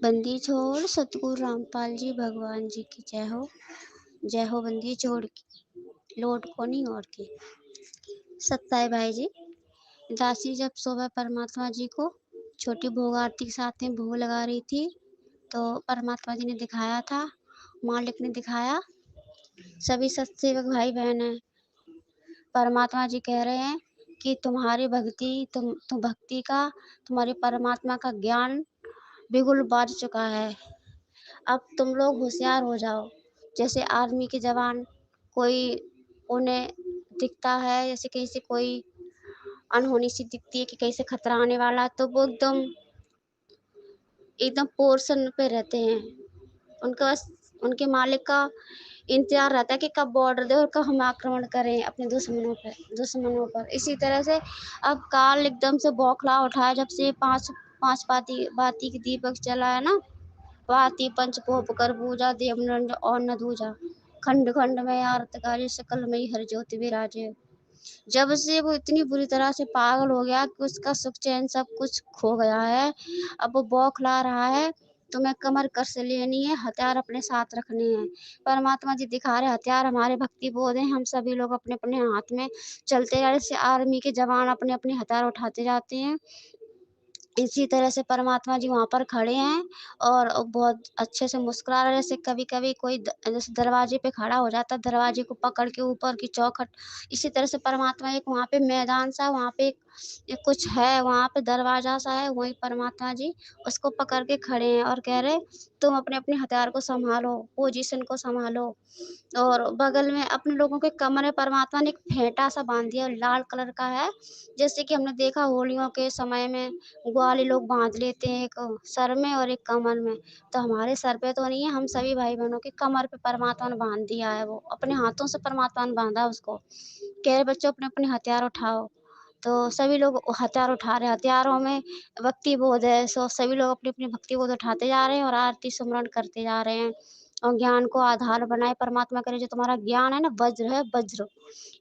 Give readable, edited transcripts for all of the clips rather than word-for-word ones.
बंदी छोड़ सतगुरु रामपाल जी भगवान जी की जय हो बंदी छोड़ की लौट को नहीं और की। सत्ताए भाई जी, दासी जब सुबह परमात्मा जी को छोटी भोग आरती के साथ में भोग लगा रही थी, तो परमात्मा जी ने दिखाया था, मालिक ने दिखाया। सभी सत्सेवक भाई बहन हैं, परमात्मा जी कह रहे हैं कि तुम्हारी भक्ति तुम भक्ति का, तुम्हारे परमात्मा का ज्ञान बिगुल बाज चुका है। अब तुम लोग होशियार हो जाओ। जैसे आर्मी के जवान, कोई उन्हें दिखता है जैसे कहीं से कोई अनहोनी सी दिखती है कि कहीं से खतरा आने वाला, तो वो एकदम एकदम पोर्शन पे रहते हैं। उनका बस उनके मालिक का इंतजार रहता है कि कब बॉर्डर दे और कब हम आक्रमण करें अपने दुश्मनों पर। इसी तरह से अब काल एकदम से बौखला उठा है, जब से पांच पांच बाती बाती की दीपक जला है ना। वाती पंचकोप कर पूजा देवनंद और न दूजा, खंड खंड में आरत कार्य सकल में हर ज्योति विराजे। जब से वो इतनी बुरी तरह से पागल हो गया कि उसका सुख चैन सब कुछ खो गया है। अब वो बौखला रहा है। तुम्हें कमर कस से लेनी है, हथियार अपने साथ रखने हैं। परमात्मा जी दिखा रहे हथियार हमारे भक्ति बोध हैं। हम सभी लोग अपने अपने हाथ में चलते जा रहे, जैसे आर्मी के जवान अपने अपने हथियार उठाते जाते हैं, इसी तरह से परमात्मा जी वहाँ पर खड़े हैं और बहुत अच्छे से मुस्कुरा रहे हैं। जैसे कभी कभी कोई जैसे दरवाजे पे खड़ा हो जाता है, दरवाजे को पकड़ के ऊपर की चौखट, इसी तरह से परमात्मा एक वहाँ पे मैदान सा, वहाँ पे एक कुछ है, वहाँ पे दरवाजा सा है, वहीं परमात्मा जी उसको पकड़ के खड़े हैं और कह रहे तुम अपने अपने हथियार को संभालो, पोजीशन को संभालो। और बगल में अपने लोगों के कमर में परमात्मा ने एक फेंटा सा बांध दिया, लाल कलर का है। जैसे कि हमने देखा होलियों के समय में ग्वाली लोग बांध लेते हैं, एक सर में और एक कमर में। तो हमारे सर पे तो नहीं है, हम सभी भाई बहनों के कमर पे परमात्मा ने बांध दिया है, वो अपने हाथों से परमात्मा ने बांधा उसको। कह रहे बच्चों अपने अपने हथियार उठाओ। तो सभी लोग हथियार उठा रहे हैं, हथियारों में भक्ति बोध है, सो सभी लोग अपनी अपनी भक्ति बोध उठाते जा रहे हैं और आरती सुमरन करते जा रहे हैं। और ज्ञान को आधार बनाए परमात्मा करे, जो तुम्हारा ज्ञान है ना, वज्र है वज्र,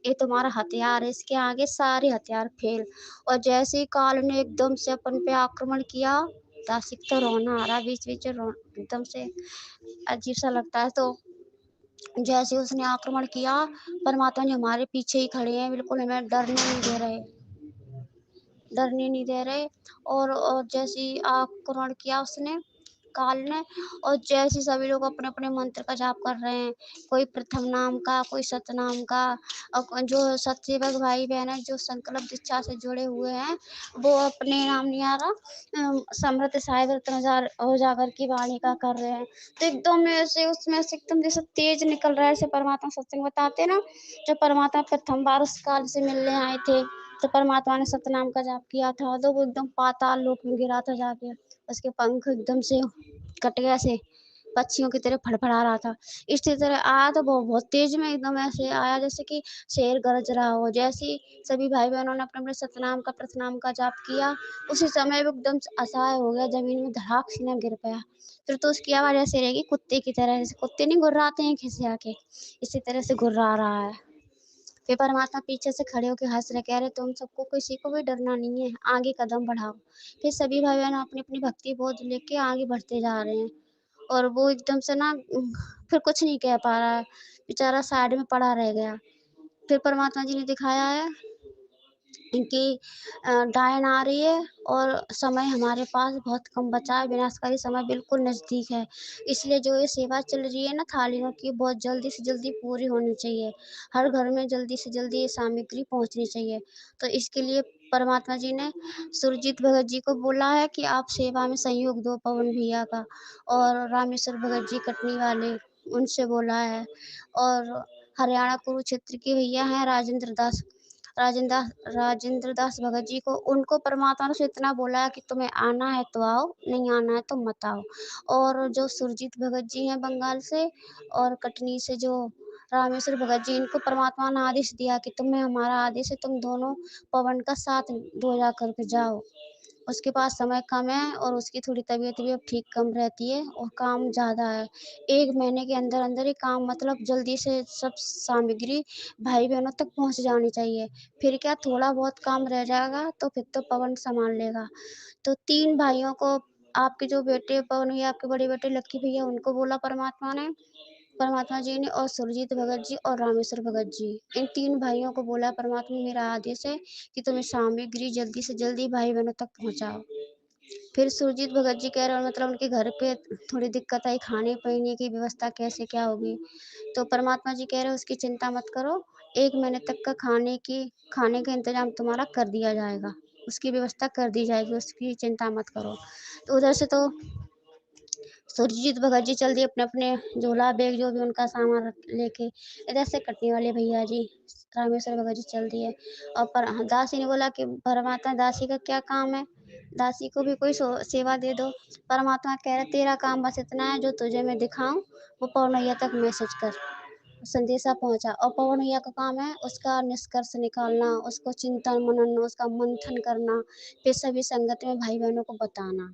ये तुम्हारा हथियार है, इसके आगे सारे हथियार फेल। और जैसे ही काल ने एकदम से अपन पे आक्रमण किया, दासिक तो रोना आ रहा बीच बीच में, एकदम से अजीब सा लगता है। तो जैसे उसने आक्रमण किया, परमात्मा जी हमारे पीछे ही खड़े हैं, बिल्कुल हमें डरने नहीं दे रहे। और जैसे ही आक्रमण किया उसने, काल ने, और जैसे सभी लोग अपने अपने मंत्र का जाप कर रहे हैं, कोई प्रथम नाम का, कोई सतनाम का। और जो सत्सेवक भाई बहन है, जो संकल्प दीक्षा से जुड़े हुए हैं, वो अपने नाम नहीं आ रहा, समृत साहिब रत्न उजागर की वाणी का कर रहे हैं। तो एकदम ऐसे उसमें से एकदम जैसे तेज निकल रहा है, ऐसे परमात्मा सत्संग बताते ना, जब परमात्मा प्रथम बार उस काल से मिलने आए थे, तो परमात्मा ने सतनाम का जाप किया था, तो वो एकदम पाताल लोक में गिरा था जाके। उसके पंख एकदम से कट गया, से पक्षियों की तरह फड़फड़ा रहा था। इसी तरह आया तो वो बहुत तेज में एकदम ऐसे आया, जैसे कि शेर गरज रहा हो। जैसे ही सभी भाई बहनों ने अपने अपने सतनाम का प्रथनाम का जाप किया, उसी समय वो एकदम से असहाय हो गया, जमीन में धड़ाक से न गिर पाया। फिर तो उसकी आवाज ऐसे रहेगी कुत्ते की तरह, जैसे कुत्ते नहीं गुर्राते हैं खिसिया आके, इसी तरह से गुर्रा रहा है। फिर परमात्मा पीछे से खड़े होकर हंस रहे, कह रहे तुम सबको किसी को भी डरना नहीं है, आगे कदम बढ़ाओ। फिर सभी भाई बहन अपनी अपनी भक्ति बोध लेके आगे बढ़ते जा रहे हैं। और वो एकदम से ना फिर कुछ नहीं कह पा रहा है, बेचारा साइड में पड़ा रह गया। फिर परमात्मा जी ने दिखाया है कि डायन आ रही है और समय हमारे पास बहुत कम बचा है, विनाशकारी समय बिल्कुल नज़दीक है। इसलिए जो ये सेवा चल रही है ना थालियों की, बहुत जल्दी से जल्दी पूरी होनी चाहिए। हर घर में जल्दी से जल्दी ये सामग्री पहुंचनी चाहिए। तो इसके लिए परमात्मा जी ने सुरजीत भगत जी को बोला है कि आप सेवा में सहयोग दो, पवन भैया का। और रामेश्वर भगत जी कटनी वाले, उनसे बोला है। और हरियाणा कुरुक्षेत्र के भैया हैं राजेंद्र राजेंद्र दास भगत जी को, उनको परमात्मा ने इतना बोला है कि तुम्हें आना है तो आओ, नहीं आना है तो मत आओ। और जो सुरजीत भगत जी हैं बंगाल से, और कटनी से जो रामेश्वर भगत जी, इनको परमात्मा ने आदेश दिया कि तुम्हें हमारा आदेश है, तुम दोनों पवन का साथ दो जा करके जाओ। उसके पास समय कम है और उसकी थोड़ी तबीयत भी अब ठीक कम रहती है और काम ज़्यादा है। 1 महीने के अंदर अंदर ही काम, मतलब जल्दी से सब सामग्री भाई बहनों तक पहुंच जानी चाहिए। फिर क्या थोड़ा बहुत काम रह जाएगा तो फिर तो पवन संभाल लेगा। तो 3 भाइयों को आपके जो बेटे पवन भैया, आपके बड़े बेटे लक्की भैया, उनको बोला परमात्मा जी ने, और सुरजीत भगत जी और रामेश्वर भगत जी, इन 3 भाइयों को बोला परमात्मा मेरा आदेश है कि तुम ये सामग्री जल्दी से जल्दी भाई बहनों तक पहुँचाओ। फिर सुरजीत भगत जी कह रहे हैं, मतलब उनके घर पे थोड़ी दिक्कत आई, खाने पीने की व्यवस्था कैसे क्या होगी। तो परमात्मा जी कह रहे हैं उसकी चिंता मत करो, 1 महीने तक का खाने का इंतजाम तुम्हारा कर दिया जाएगा, उसकी व्यवस्था कर दी जाएगी, उसकी चिंता मत करो। तो उधर से तो सुरजीत भगत जी चल दिए अपने अपने झोला बैग जो भी उनका सामान लेके। इधर से कटनी वाले भैया जी रामेश्वर भगत जी चल दिए। और पर दासी ने बोला कि परमात्मा, दासी का क्या काम है, दासी को भी कोई सेवा दे दो। परमात्मा कह रहे तेरा काम बस इतना है, जो तुझे मैं दिखाऊं वो पौनैया तक मैसेज कर, संदेशा पहुंचा। और पवन भैया का काम है उसका निष्कर्ष निकालना, उसको चिंतन मनन, उसका मंथन करना, फिर सभी संगत में भाई बहनों को बताना।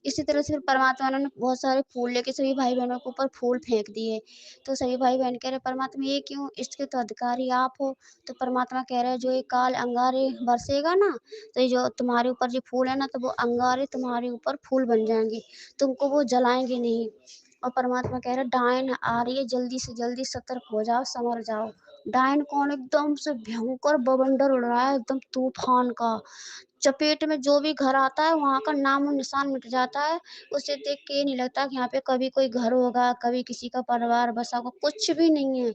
इसी तरह से फिर परमात्मा ने बहुत सारे फूल लेके सभी भाई बहनों के ऊपर फूल फेंक दिए। तो सभी भाई बहन कह रहे परमात्मा ये क्यों, इसके तो अधिकारी आप हो। तो परमात्मा कह रहे हैं जो ये काल अंगारे बरसेगा ना, तो ये जो तुम्हारे ऊपर जो फूल है ना, तो वो अंगारे तुम्हारे ऊपर फूल बन जाएंगे, तुमको वो जलाएंगे नहीं। और परमात्मा कह रहे डायन आ रही है, जल्दी से जल्दी सतर्क हो जाओ, संवर जाओ। डायन कौन, एकदम से भयंकर बवंडर उड़ रहा है, एकदम तूफान का। चपेट में जो भी घर आता है वहाँ का नामो निशान मिट जाता है। उसे देख के ये नहीं लगता कि यहाँ पे कभी कोई घर होगा, कभी किसी का परिवार बसा होगा, कुछ भी नहीं है।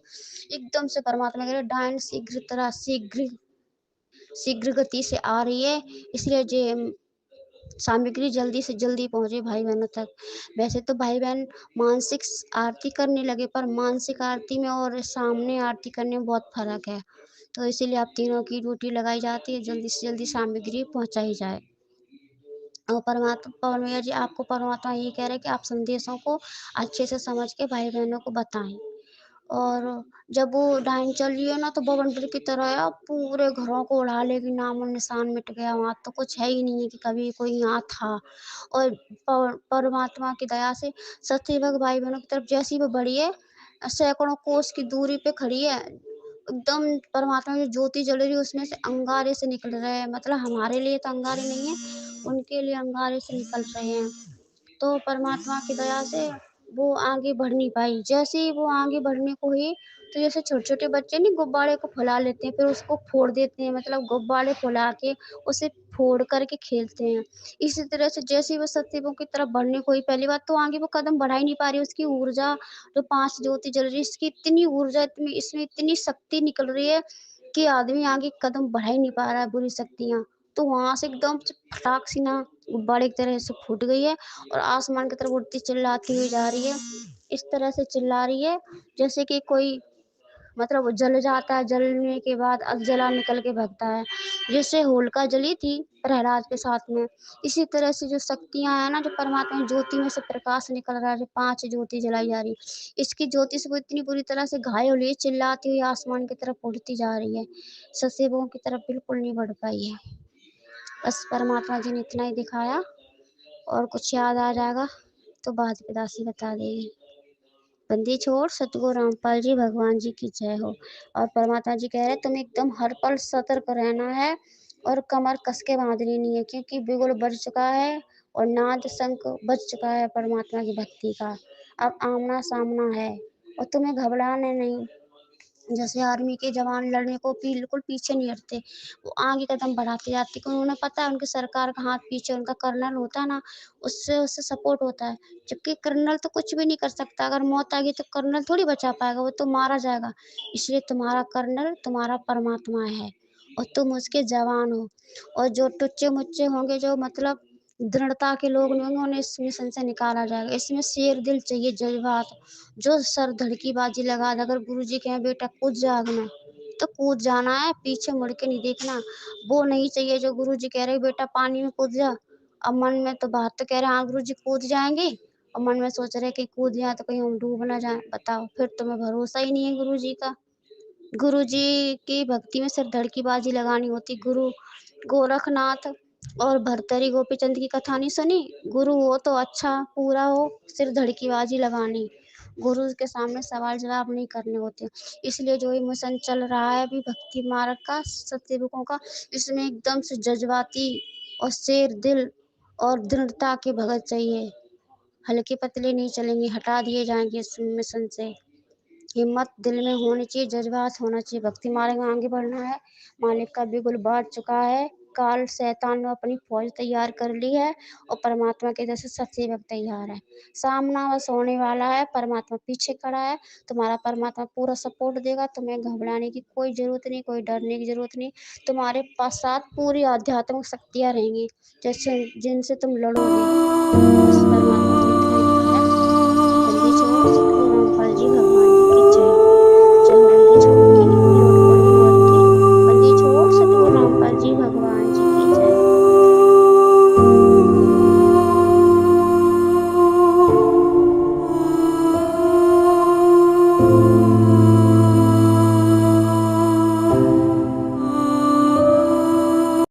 एकदम से परमात्मा कह रहे डायन शीघ्र गति से आ रही है, इसलिए जे सामग्री जल्दी से जल्दी पहुंचे भाई बहनों तक। वैसे तो भाई बहन मानसिक आरती करने लगे, पर मानसिक आरती में और सामने आरती करने में बहुत फर्क है। तो इसीलिए आप तीनों की ड्यूटी लगाई जाती है, जल्दी से जल्दी सामग्री पहुंचाई जाए। और परमात्मा पवन भैया जी, आपको परमात्मा ये कह रहे हैं कि आप संदेशों को अच्छे से समझ के भाई बहनों को बताएं। और जब वो डाइन चल रही है ना, तो बवंडर की तरह है, पूरे घरों को उड़ा लेगी, नामो निशान मिट गया, वहां तो कुछ है ही नहीं है कि कभी कोई यहाँ था। और परमात्मा की दया से सत्यवक भाई बहनों की तरफ जैसी वो बढ़ी है, सैकड़ों कोस की दूरी पे खड़ी है, एकदम परमात्मा की ज्योति जल रही है, उसमें से अंगारे से निकल रहे हैं। मतलब हमारे लिए तो अंगारे नहीं है, उनके लिए अंगारे से निकल रहे हैं। तो परमात्मा की दया से वो आगे बढ़ नहीं पाई। जैसे ही वो आगे बढ़ने को हुई, तो जैसे छोटे छोटे बच्चे नहीं गुब्बारे को फुला लेते हैं, फिर उसको फोड़ देते हैं, मतलब गुब्बारे फुला के उसे फोड़ करके खेलते हैं। इसी तरह से जैसे ही वो सत्युगों की तरफ बढ़ने को हुई, पहली बात तो आगे वो कदम बढ़ा ही नहीं पा रही। उसकी ऊर्जा जो 5 ज्योति जल रही है, इसकी इतनी ऊर्जा, इतनी इसमें इतनी शक्ति निकल रही है कि आदमी आगे कदम बढ़ा ही नहीं पा रहा है, बुरी शक्तियाँ। तो वहां से एकदम से फटाक सी ना गुब्बारे की तरह से फूट गई है, और आसमान की तरफ उड़ती चिल्लाती हुई जा रही है। इस तरह से चिल्ला रही है जैसे कि कोई, मतलब वो जल जाता है, जलने के बाद जला निकल के भगता है, जैसे होलिका जली थी प्रहलाद के साथ में। इसी तरह से जो शक्तियां हैं ना, जो परमात्मा ज्योति में से प्रकाश निकल रहा है, जो 5 ज्योति जलाई जा रही है, इसकी ज्योति से वो इतनी बुरी तरह से घायल हुई, चिल्लाती हुई आसमान की तरफ उड़ती जा रही है, ससेबों की तरफ बिल्कुल नहीं बढ़ पाई है। बस परमात्मा जी ने इतना ही दिखाया, और कुछ याद आ जाएगा तो बाद में दासी बता देगी। बंदी छोड़ सतगुरु रामपाल जी भगवान जी की जय हो। और परमात्मा जी कह रहे हैं तुम्हें एकदम हर पल सतर्क रहना है, और कमर कस के बांधनी नहीं है, क्योंकि बिगुल बढ़ चुका है और नाद शंख बज चुका है परमात्मा की भक्ति का। अब आमना सामना है, और तुम्हें घबराना नहीं। जैसे आर्मी के जवान लड़ने को बिल्कुल पीछे नहीं हटते, वो आगे कदम बढ़ाते जाते, क्योंकि उन्हें पता है उनकी सरकार का हाथ पीछे, उनका कर्नल होता है ना, उससे उससे सपोर्ट होता है। जबकि कर्नल तो कुछ भी नहीं कर सकता, अगर मौत आ गई तो कर्नल थोड़ी बचा पाएगा, वो तो मारा जाएगा। इसलिए तुम्हारा कर्नल तुम्हारा परमात्मा है, और तुम उसके जवान हो। और जो टुच्चे मुच्चे होंगे, जो मतलब दृढ़ता के लोग नहीं होंगे, उन्हें इस मिशन से निकाला जाएगा। इसमें शेर दिल चाहिए, जज्बात, जो सर धड़की बाजी लगा दे। अगर गुरु जी कहें बेटा कूद जा आग में, तो कूद जाना है, पीछे मुड़ के नहीं देखना। वो नहीं चाहिए जो गुरु जी कह रहे बेटा पानी में कूद जा, अब मन में तो बात तो कह रहे हैं हाँ गुरु जी कूद जाएंगे, और मन में सोच रहे कि कूद जाए तो कहीं हम डूब ना जाए। बताओ, फिर तुम्हें भरोसा ही नहीं है गुरु जी का। गुरु जी की भक्ति में सिर्फ धड़की बाजी लगानी होती। गुरु गोरखनाथ और भर्तरी गोपीचंद की कथा नहीं सुनी? गुरु हो तो अच्छा पूरा हो, सिर्फ धड़की बाजी लगानी, गुरु के सामने सवाल जवाब नहीं करने होते। इसलिए जो ये मिशन चल रहा है अभी भक्ति मार्ग का, सत्सेवकों का, इसमें एकदम से जज्बाती और शेर दिल और दृढ़ता के भगत चाहिए। हल्के पतले नहीं चलेंगे, हटा दिए जाएंगे इस मिशन से। हिम्मत दिल में होनी चाहिए, जज्बात होना चाहिए, भक्ति मार्ग में आगे बढ़ना है। मालिक का बिगुल बांट चुका है, काल शैतान ने अपनी फौज तैयार कर ली है और परमात्मा की तरफ से सब सेवक तैयार है। सामना बस होने वाला है, परमात्मा पीछे खड़ा है। तुम्हारा परमात्मा पूरा सपोर्ट देगा, तुम्हें घबराने की कोई जरूरत नहीं, कोई डरने की जरूरत नहीं। तुम्हारे पास साथ पूरी आध्यात्मिक शक्तियाँ रहेंगी जैसे जिनसे तुम लड़ोगे। बस परमात्मा